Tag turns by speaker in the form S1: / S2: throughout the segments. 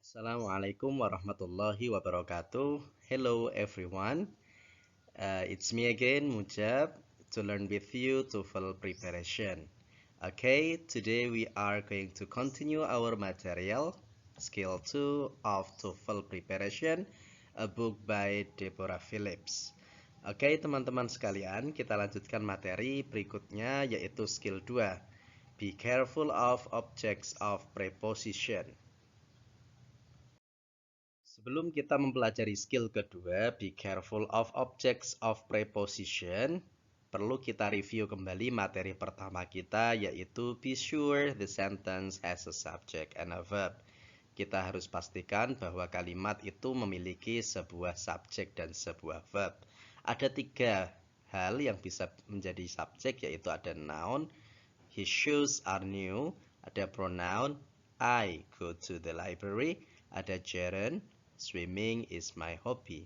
S1: Assalamualaikum warahmatullahi wabarakatuh. Hello everyone. It's me again, Mujab, to learn with you TOEFL preparation. Okay, today we are going to continue our material, Skill 2 of TOEFL preparation, a book by Deborah Phillips. Oke, teman-teman sekalian, kita lanjutkan materi berikutnya yaitu Skill 2. Be careful of objects of preposition. Sebelum kita mempelajari skill kedua, be careful of objects of preposition, perlu kita review kembali materi pertama kita, yaitu be sure the sentence has a subject and a verb. Kita harus pastikan bahwa kalimat itu memiliki sebuah subjek dan sebuah verb. Ada 3 hal yang bisa menjadi subjek, yaitu ada noun, his shoes are new, ada pronoun, I go to the library, ada gerund, swimming is my hobby.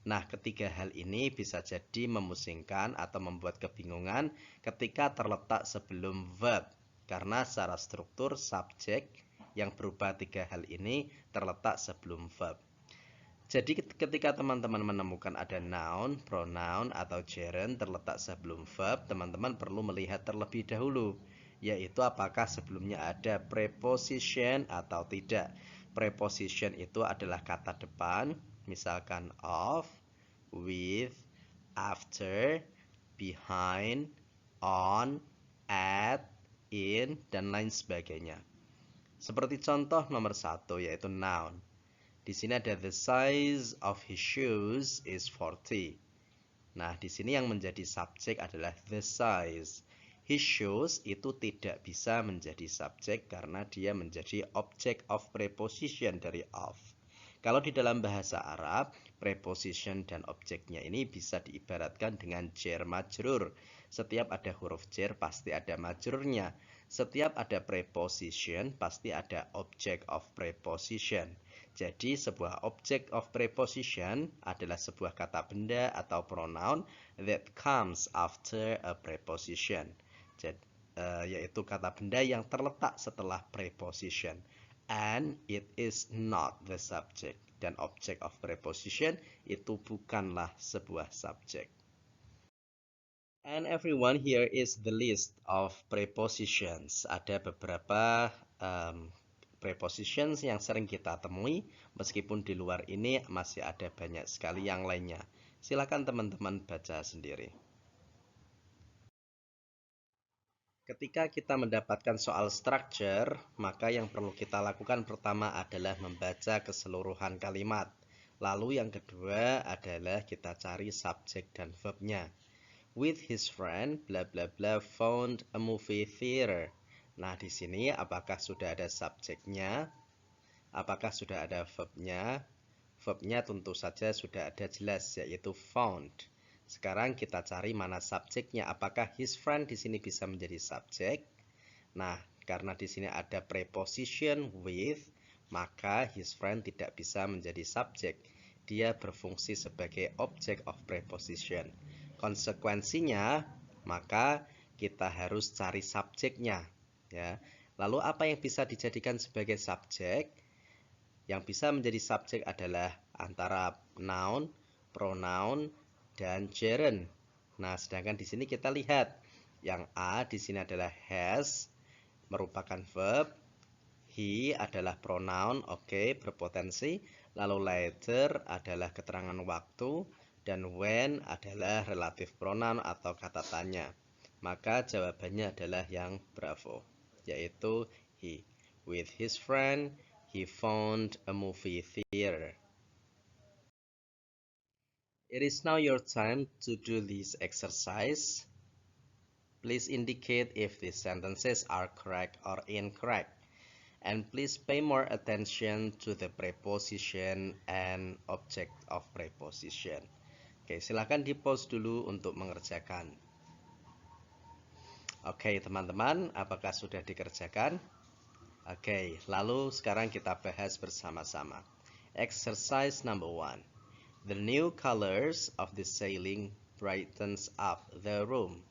S1: Nah, ketiga hal ini bisa jadi memusingkan atau membuat kebingungan ketika terletak sebelum verb. Karena secara struktur subjek yang berubah 3 hal ini terletak sebelum verb. Jadi ketika teman-teman menemukan ada noun, pronoun, atau gerund terletak sebelum verb, teman-teman perlu melihat terlebih dahulu, yaitu apakah sebelumnya ada preposition atau tidak. Preposition itu adalah kata depan, misalkan of, with, after, behind, on, at, in, dan lain sebagainya. Seperti contoh nomor 1 yaitu noun. Di sini ada the size of his shoes is 40. Nah, di sini yang menjadi subjek adalah the size. His shoes itu tidak bisa menjadi subjek karena dia menjadi object of preposition dari of. Kalau di dalam bahasa Arab, preposition dan objeknya ini bisa diibaratkan dengan jar majrur. Setiap ada huruf jar pasti ada majrurnya. Setiap ada preposition pasti ada object of preposition. Jadi sebuah object of preposition adalah sebuah kata benda atau pronoun that comes after a preposition. Yaitu kata benda yang terletak setelah preposition. And it is not the subject. Dan object of preposition itu bukanlah sebuah subjek. And everyone, here is the list of prepositions. Ada beberapa prepositions yang sering kita temui, meskipun di luar ini masih ada banyak sekali yang lainnya. Silakan teman-teman baca sendiri. Ketika kita mendapatkan soal structure, maka yang perlu kita lakukan pertama adalah membaca keseluruhan kalimat. Lalu yang kedua adalah kita cari subjek dan verbnya. With his friend, bla bla bla, found a movie theater. Nah, di sini apakah sudah ada subjeknya? Apakah sudah ada verbnya? Verbnya tentu saja sudah ada jelas, yaitu found. Sekarang kita cari mana subjeknya. Apakah his friend di sini bisa menjadi subjek? Nah, karena di sini ada preposition with, maka his friend tidak bisa menjadi subjek. Dia berfungsi sebagai object of preposition. Konsekuensinya, maka kita harus cari subjeknya, ya. Lalu apa yang bisa dijadikan sebagai subjek? Yang bisa menjadi subjek adalah antara noun, pronoun, dan gerund. Nah, sedangkan di sini kita lihat yang A di sini adalah has, merupakan verb. He adalah pronoun, oke, berpotensi. Lalu later adalah keterangan waktu. Dan when adalah relative pronoun atau kata tanya. Maka jawabannya adalah yang bravo, yaitu he. With his friend, he found a movie theater. It is now your time to do this exercise. Please indicate if these sentences are correct or incorrect. And please pay more attention to the preposition and object of preposition. Oke, silakan di-pause dulu untuk mengerjakan. Oke, teman-teman, apakah sudah dikerjakan? Oke, lalu sekarang kita bahas bersama-sama. Exercise number 1. The new colors of the ceiling brightens up the room.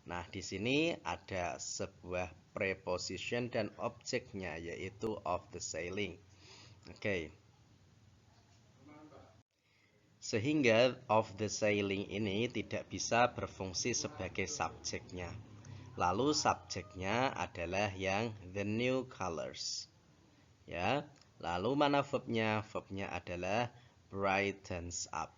S1: Nah, di sini ada sebuah preposition dan objeknya, yaitu of the ceiling. Oke. Sehingga of the sailing ini tidak bisa berfungsi sebagai subjeknya. Lalu subjeknya adalah yang the new colors. Ya. Lalu mana verbnya? Verbnya adalah brightens up.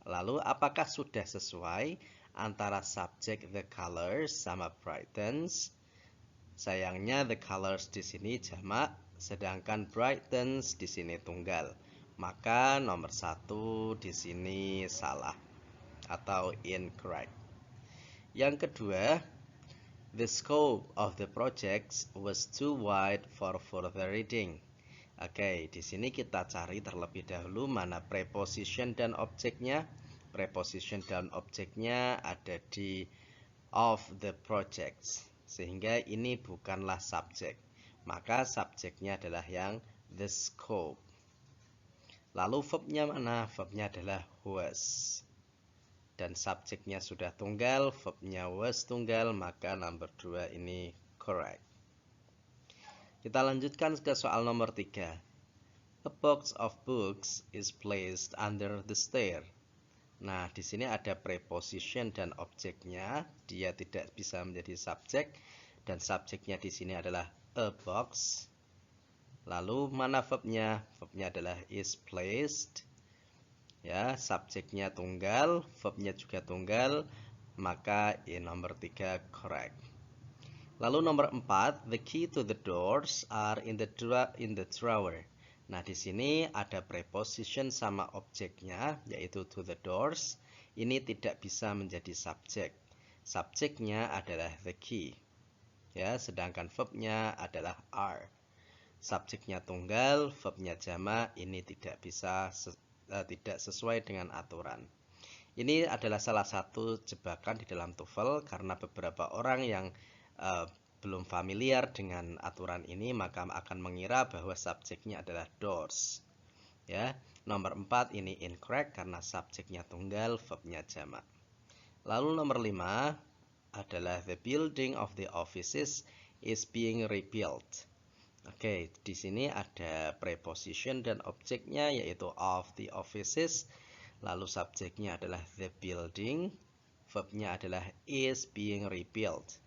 S1: Lalu apakah sudah sesuai antara subjek the colors sama brightens? Sayangnya the colors di sini jamak, sedangkan brightens di sini tunggal. Maka nomor 1 di sini salah atau incorrect. Yang kedua, the scope of the projects was too wide for further reading. Oke, di sini kita cari terlebih dahulu mana preposition dan objeknya. Preposition dan objeknya ada di of the projects, sehingga ini bukanlah subjek. Maka subjeknya adalah yang the scope. Lalu verbnya mana? Verbnya adalah was. Dan subjeknya sudah tunggal, verbnya was tunggal, maka nomor 2 ini correct. Kita lanjutkan ke soal nomor 3. A box of books is placed under the stair. Nah, di sini ada preposition dan objeknya, dia tidak bisa menjadi subjek, dan subjeknya di sini adalah a box. Lalu mana verbnya? Verbnya adalah is placed. Ya, subjeknya tunggal, verbnya juga tunggal, maka nomor 3 correct. Lalu nomor 4, the key to the doors are in the drawer. Nah, di sini ada preposition sama objeknya, yaitu to the doors. Ini tidak bisa menjadi subjek. Subjeknya adalah the key. Ya, sedangkan verbnya adalah are. Subjeknya tunggal, verbnya jamak, ini tidak bisa tidak sesuai dengan aturan. Ini adalah salah satu jebakan di dalam TOEFL karena beberapa orang yang belum familiar dengan aturan ini maka akan mengira bahwa subjeknya adalah doors. Ya, nomor 4 ini incorrect karena subjeknya tunggal, verbnya jamak. Lalu nomor 5 adalah the building of the offices is being rebuilt. Oke, di sini ada preposition dan objeknya yaitu of the offices. Lalu subjeknya adalah the building, verbnya adalah is being rebuilt.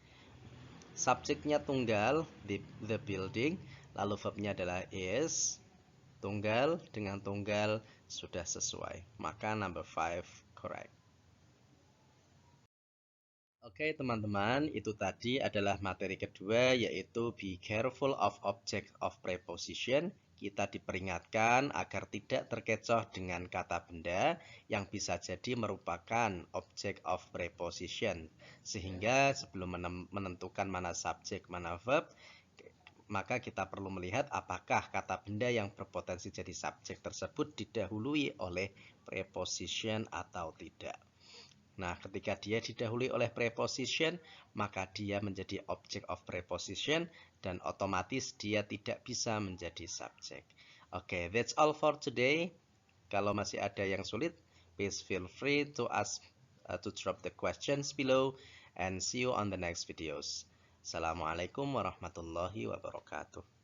S1: Subjeknya tunggal, the building, lalu verbnya adalah is, tunggal dengan tunggal sudah sesuai. Maka number 5 correct. Oke teman-teman, itu tadi adalah materi kedua yaitu be careful of object of preposition. Kita diperingatkan agar tidak terkecoh dengan kata benda yang bisa jadi merupakan object of preposition. Sehingga sebelum menentukan mana subjek, mana verb, maka kita perlu melihat apakah kata benda yang berpotensi jadi subjek tersebut didahului oleh preposition atau tidak. Nah, ketika dia didahului oleh preposition, maka dia menjadi object of preposition dan otomatis dia tidak bisa menjadi subjek. Oke, that's all for today. Kalau masih ada yang sulit, please feel free to ask to drop the questions below and see you on the next videos. Assalamualaikum warahmatullahi wabarakatuh.